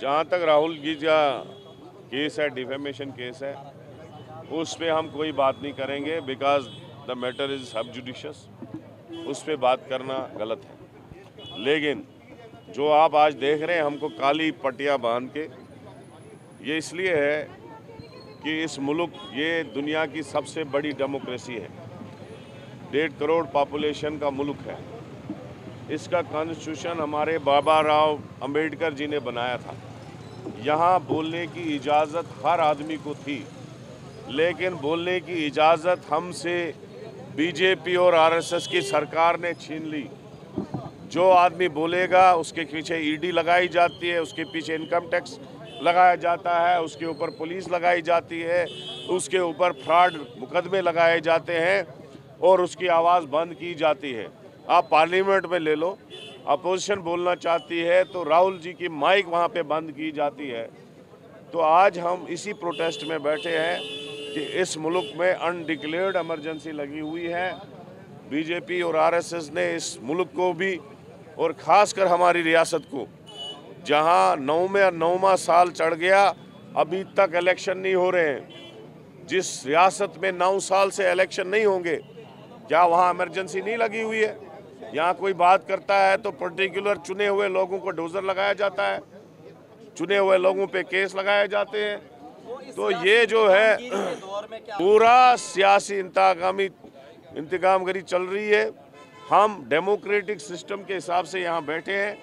जहाँ तक राहुल जी का केस है, डिफेमेशन केस है, उस पे हम कोई बात नहीं करेंगे बिकॉज द मैटर इज सब जुडिशियस। उस पे बात करना गलत है। लेकिन जो आप आज देख रहे हैं हमको काली पट्टियाँ बांध के, ये इसलिए है कि इस मुल्क, ये दुनिया की सबसे बड़ी डेमोक्रेसी है, 1.5 करोड़ पॉपुलेशन का मुल्क है। इसका कॉन्स्टिट्यूशन हमारे बाबा राव अंबेडकर जी ने बनाया था। यहाँ बोलने की इजाज़त हर आदमी को थी, लेकिन बोलने की इजाज़त हमसे बीजेपी और आरएसएस की सरकार ने छीन ली। जो आदमी बोलेगा उसके पीछे ईडी लगाई जाती है, उसके पीछे इनकम टैक्स लगाया जाता है, उसके ऊपर पुलिस लगाई जाती है, उसके ऊपर फ्रॉड मुकदमे लगाए जाते हैं और उसकी आवाज़ बंद की जाती है। आप पार्लियामेंट में ले लो, अपोजिशन बोलना चाहती है तो राहुल जी की माइक वहाँ पे बंद की जाती है। तो आज हम इसी प्रोटेस्ट में बैठे हैं कि इस मुल्क में अनडिक्लेयर्ड इमरजेंसी लगी हुई है। बीजेपी और आरएसएस ने इस मुल्क को भी और ख़ासकर हमारी रियासत को, जहां 9वां साल चढ़ गया, अभी तक इलेक्शन नहीं हो रहे हैं। जिस रियासत में 9 साल से इलेक्शन नहीं होंगे, क्या वहां इमरजेंसी नहीं लगी हुई है? यहाँ कोई बात करता है तो पर्टिकुलर चुने हुए लोगों को डोजर लगाया जाता है, चुने हुए लोगों पे केस लगाए जाते हैं। तो ये जो है पूरा सियासी इंतकामगरी चल रही है। हम डेमोक्रेटिक सिस्टम के हिसाब से यहाँ बैठे हैं।